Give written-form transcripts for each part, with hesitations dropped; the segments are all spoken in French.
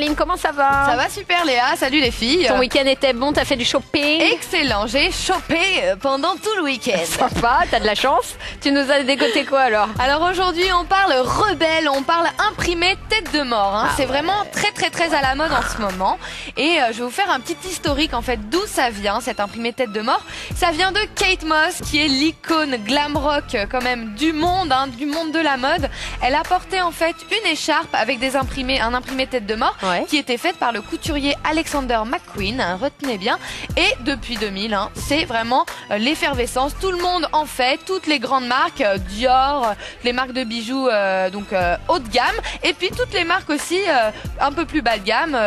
Laureline, comment ça va? Ça va super Léa, salut les filles. Ton week-end était bon, t'as fait du shopping? Excellent, j'ai chopé pendant tout le week-end. Sympa, t'as de la chance. Tu nous as dégoté quoi alors? Alors aujourd'hui on parle rebelle, on parle imprimé tête de mort. C'est vraiment très à la mode en ce moment. Et je vais vous faire un petit historique en fait d'où ça vient cet imprimé tête de mort. Ça vient de Kate Moss qui est l'icône glam rock quand même du monde de la mode. Elle a porté en fait une écharpe avec un imprimé tête de mort qui était faite par le couturier Alexander McQueen, retenez bien. Et depuis 2000, c'est vraiment l'effervescence. Tout le monde en fait, toutes les grandes marques, Dior, les marques de bijoux haut de gamme, et puis toutes les marques aussi un peu plus bas de gamme.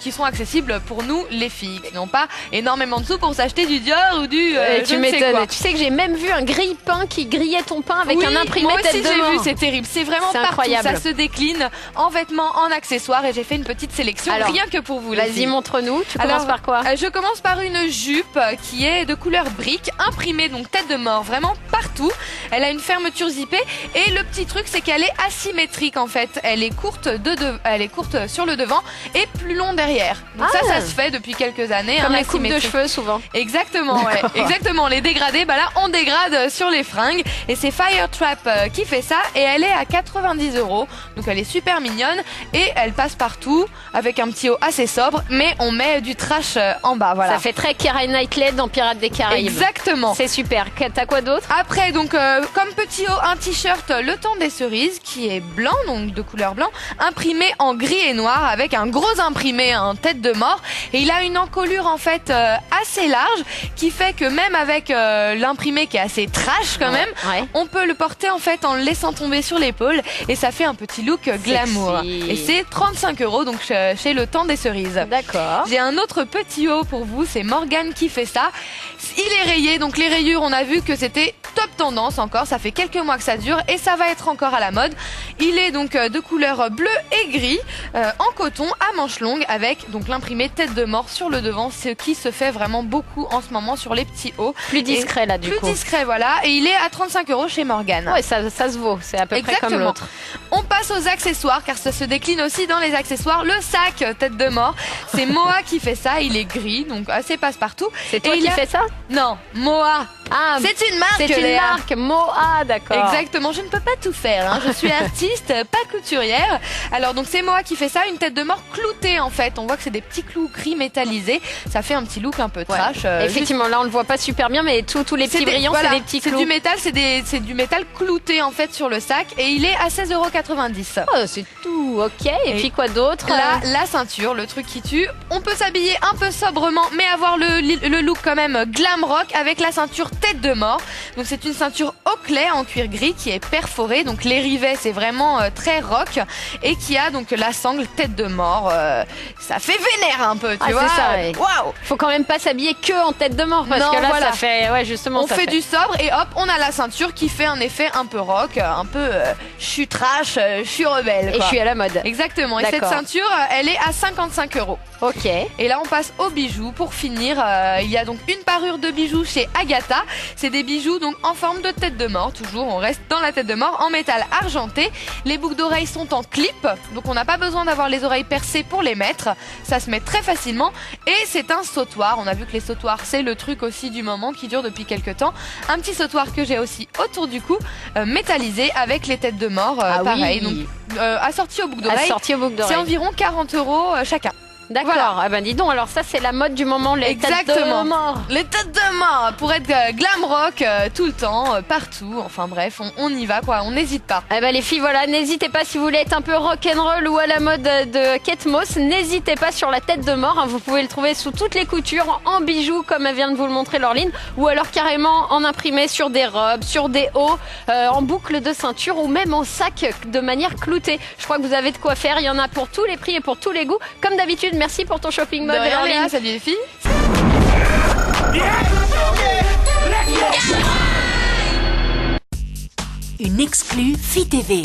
Qui sont accessibles pour nous les filles, qui n'ont pas énormément de sous pour s'acheter du Dior ou du tu m'étonnes. Tu sais que j'ai même vu un grille-pain qui grillait ton pain avec un imprimé tête de mort. Moi aussi j'ai vu, c'est terrible, c'est vraiment partout, incroyable. Ça se décline en vêtements, en accessoires, et j'ai fait une petite sélection rien que pour vous. Vas-y, montre-nous, tu commences par quoi? Je commence par une jupe qui est de couleur brique, imprimée donc tête de mort vraiment partout. Elle a une fermeture zippée et le petit truc c'est qu'elle est asymétrique en fait. Elle est courte sur le devant et plus long derrière. Donc ça se fait depuis quelques années. Comme les coupes de cheveux souvent. Exactement, exactement. Les dégradés, là on dégrade sur les fringues et c'est Firetrap qui fait ça et elle est à 90 €. Donc elle est super mignonne et elle passe partout avec un petit haut assez sobre, mais on met du trash en bas. Voilà. Ça fait très Keira Knightley dans Pirates des Caraïbes. Exactement. C'est super. T'as quoi d'autre? Après donc comme petit haut un t-shirt Le Temps des Cerises qui est blanc, donc de couleur blanc, imprimé en gris et noir avec un gros imprimé en tête de mort, et il a une encolure en fait assez large qui fait que même avec l'imprimé qui est assez trash quand même, on peut le porter en fait en le laissant tomber sur l'épaule et ça fait un petit look glamour. Et c'est 35 € donc chez Le Temps des Cerises. D'accord. J'ai un autre petit haut pour vous, c'est Morgane qui fait ça. Il est rayé, donc les rayures on a vu que c'était top tendance encore, ça fait quelques mois que ça dure et ça va être encore à la mode. Il est donc de couleur bleu et gris en coton à manches longues avec donc l'imprimé tête de mort sur le devant, ce qui se fait vraiment beaucoup en ce moment sur les petits hauts. Plus discret là du coup. Plus discret voilà, et il est à 35 € chez Morgane. Ouais, ça se vaut, c'est à peu près comme l'autre. On passe aux accessoires car ça se décline aussi dans les accessoires. Le sac tête de mort, c'est Moa qui fait ça, il est gris donc assez passe-partout. C'est toi qui fais ça? Non, Moa. C'est une marque. C'est une marque, Moa, d'accord. Exactement, je ne peux pas tout faire. Je suis artiste, pas couturière. Alors donc c'est Moa qui fait ça, une tête de mort cloutée en fait. On voit que c'est des petits clous gris métallisés. Ça fait un petit look un peu trash. Effectivement, là on le voit pas super bien, mais tous les petits brillants, c'est des petits clous. C'est du métal, c'est du métal clouté en fait sur le sac et il est à 16,90 €. Oh, c'est tout, ok. Et puis quoi d'autre? La ceinture, le truc qui tue. On peut s'habiller un peu sobrement, mais avoir le look quand même glam rock avec la ceinture tête de mort. Donc c'est une ceinture Oakley en cuir gris qui est perforée. Donc les rivets c'est vraiment très rock et qui a donc la sangle tête de mort. Ça fait vénère un peu, tu vois. C'est ça. Waouh. Faut quand même pas s'habiller que en tête de mort parce que là ça fait justement on fait du sobre et hop on a la ceinture qui fait un effet un peu rock, un peu je suis trash, je suis rebelle quoi. Et je suis à la mode. Exactement. Et cette ceinture elle est à 55 €. Ok. Et là on passe aux bijoux. Pour finir, il y a donc une parure de bijoux chez Agatha. C'est des bijoux donc en forme de tête de mort. Toujours on reste dans la tête de mort en métal argenté. Les boucles d'oreilles sont en clip, donc on n'a pas besoin d'avoir les oreilles percées pour les mettre. Ça se met très facilement et c'est un sautoir. On a vu que les sautoirs c'est le truc aussi du moment qui dure depuis quelques temps. Un petit sautoir que j'ai aussi autour du cou, métallisé avec les têtes de mort, pareil. Donc assorti aux boucles d'oreilles. C'est environ 40 € chacun. D'accord, voilà. Dis donc, alors ça c'est la mode du moment, les têtes de mort. Les têtes de mort, pour être glam rock tout le temps, partout, enfin bref, on y va quoi, on n'hésite pas. Les filles, voilà, n'hésitez pas si vous voulez être un peu rock'n'roll ou à la mode de Kate Moss, n'hésitez pas sur la tête de mort, vous pouvez le trouver sous toutes les coutures, en bijoux comme elle vient de vous le montrer Laureline, ou alors carrément en imprimé sur des robes, sur des hauts, en boucle de ceinture ou même en sac de manière cloutée. Je crois que vous avez de quoi faire, il y en a pour tous les prix et pour tous les goûts, comme d'habitude. Merci pour ton shopping mode. Léa, salut les filles. Une exclue Fit TV.